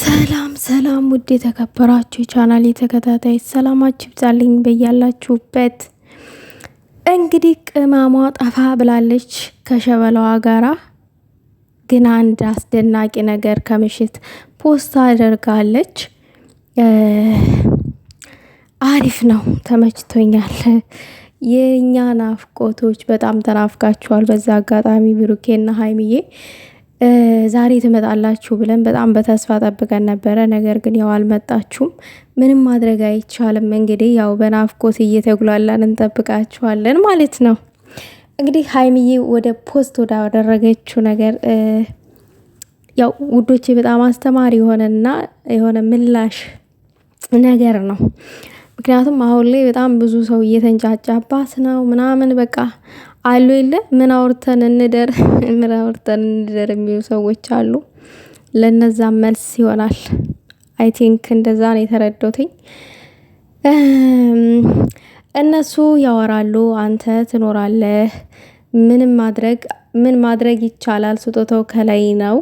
ሰላም ሰላም ውድ የተከበራችሁ ቻናል የተከታታይ ሰላማችሁ ይብዛልኝ በያላችሁበት። እንግዲህ ቅመሟ ጠፋ ብላለች ከሸበላዋ ጋራ። ግን አንድ አስደናቂ ነገር ከምሽት ፖስት አደርጋለች። አሪፍ ነው፣ ተመችቶኛል። የኛ ናፍቆቶች በጣም ተናፍቃችኋል። በዛ አጋጣሚ ብሩኬና ሀይሚዬ ዛሬ ትመጣላችሁ ብለን በጣም በተስፋ ጠብቀን ነበረ። ነገር ግን ያው አልመጣችሁም። ምንም ማድረግ አይቻልም። እንግዲህ ያው በናፍቆት እየተጉላላን እንጠብቃችኋለን ማለት ነው። እንግዲህ ሀይሚዬ ወደ ፖስት ወዳደረገችው ነገር ያው ውዶቼ በጣም አስተማሪ የሆነ ምላሽ ነገር ነው። ምክንያቱም አሁን ላይ በጣም ብዙ ሰው እየተንጫጫባት ነው ምናምን በቃ አሉ የለ ምን አውርተን እንደር የሚሉ ሰዎች አሉ። ለነዛ መልስ ይሆናል። አይ ቲንክ እንደዛ ነው የተረዳሁትኝ። እነሱ ያወራሉ፣ አንተ ትኖራለህ። ምን ማድረግ ይቻላል? ስጦታው ከላይ ነው።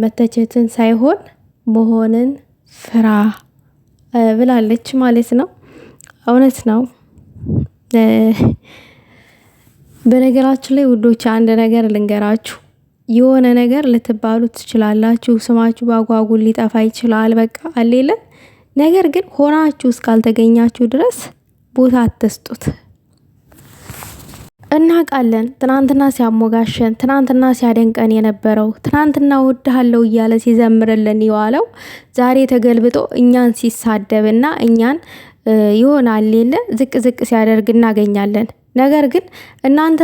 መተቸትን ሳይሆን መሆንን ፍራ ብላለች ማለት ነው። እውነት ነው። በነገራችን ላይ ውዶች አንድ ነገር ልንገራችሁ። የሆነ ነገር ልትባሉ ትችላላችሁ። ስማችሁ ባጓጉል ሊጠፋ ይችላል። በቃ አሌለ ነገር ግን ሆናችሁ እስካልተገኛችሁ ድረስ ቦታ አትስጡት። እናውቃለን ትናንትና ሲያሞጋሸን፣ ትናንትና ሲያደንቀን የነበረው፣ ትናንትና ወድሃለው እያለ ሲዘምርልን የዋለው ዛሬ ተገልብጦ እኛን ሲሳደብና እኛን ይሆናል ሌለ ዝቅ ሲያደርግ እናገኛለን። ነገር ግን እናንተ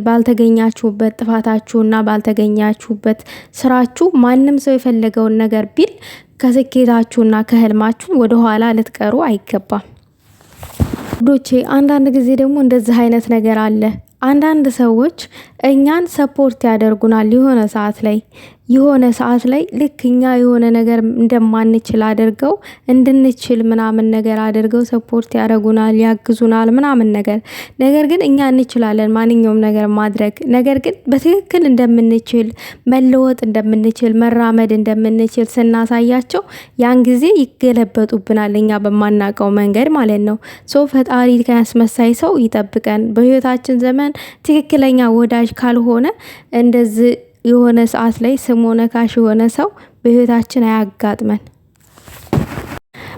ባልተገኛችሁበት ጥፋታችሁና ባልተገኛችሁበት ስራችሁ ማንም ሰው የፈለገውን ነገር ቢል ከስኬታችሁና ከህልማችሁ ወደ ኋላ ልትቀሩ አይገባም። ዶቼ አንዳንድ ጊዜ ደግሞ እንደዚህ አይነት ነገር አለ። አንዳንድ ሰዎች እኛን ሰፖርት ያደርጉናል የሆነ ሰዓት ላይ ልክ እኛ የሆነ ነገር እንደማንችል አድርገው እንድንችል ምናምን ነገር አድርገው ሰፖርት ያደርጉናል፣ ያግዙናል ምናምን ነገር ግን እኛ እንችላለን ማንኛውም ነገር ማድረግ። ነገር ግን በትክክል እንደምንችል መለወጥ እንደምንችል መራመድ እንደምንችል ስናሳያቸው ያን ጊዜ ይገለበጡብናል፣ እኛ በማናውቀው መንገድ ማለት ነው። ፈጣሪ ከያስመሳይ ሰው ይጠብቀን። በህይወታችን ዘመን ትክክለኛ ወዳጅ ካልሆነ እንደዚህ የሆነ ሰዓት ላይ ስሙ ነካሽ የሆነ ሰው በህይወታችን አያጋጥመን።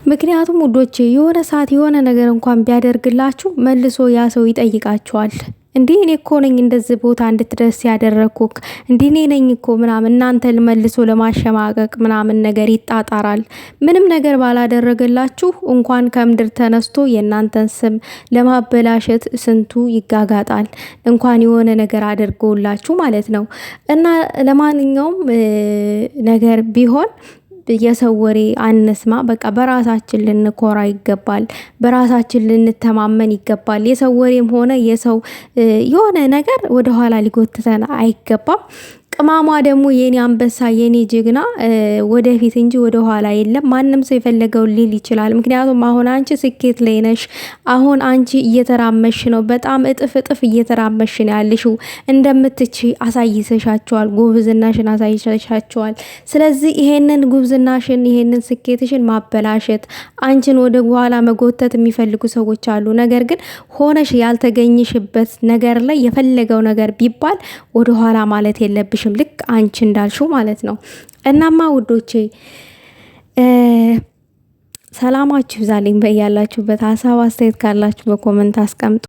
ምክንያቱም ውዶቼ የሆነ ሰዓት የሆነ ነገር እንኳን ቢያደርግላችሁ መልሶ ያ ሰው ይጠይቃችኋል። እንዴ እኔ እኮ ነኝ እንደዚህ ቦታ እንድትደርስ ያደረኩክ፣ እንዴ እኔ ነኝ እኮ ምናምን እናንተ መልሶ ለማሸማቀቅ ምናምን ነገር ይጣጣራል። ምንም ነገር ባላደረገላችሁ እንኳን ከምድር ተነስቶ የእናንተን ስም ለማበላሸት ስንቱ ይጋጋጣል፣ እንኳን የሆነ ነገር አድርጎላችሁ ማለት ነው። እና ለማንኛውም ነገር ቢሆን የሰው ወሬ አንስማ። በቃ በራሳችን ልንኮራ ይገባል። በራሳችን ልንተማመን ይገባል። የሰው ወሬም ሆነ የሰው የሆነ ነገር ወደ ኋላ ሊጎትተን አይገባም። ቅማሟ ደግሞ የኔ አንበሳ የኔ ጀግና ወደፊት እንጂ ወደ ኋላ የለም። ማንም ሰው የፈለገውን ሊል ይችላል። ምክንያቱም አሁን አንቺ ስኬት ላይ ነሽ። አሁን አንቺ እየተራመሽ ነው። በጣም እጥፍ እየተራመሽ ነው ያለሽው። እንደምትችይ አሳይተሻቸዋል። ጉብዝናሽን አሳይተሻቸዋል። ስለዚህ ይሄንን ጉብዝናሽን ይሄንን ስኬትሽን ማበላሸት አንቺን ወደ ኋላ መጎተት የሚፈልጉ ሰዎች አሉ። ነገር ግን ሆነሽ ያልተገኘሽበት ነገር ላይ የፈለገው ነገር ቢባል ወደ ኋላ ማለት የለብሽ። ልክ አንቺ እንዳልሽው ማለት ነው። እናማ ውዶቼ ሰላማችሁ ይብዛልኝ በያላችሁበት። ሀሳብ አስተያየት ካላችሁ በኮመንት አስቀምጡ።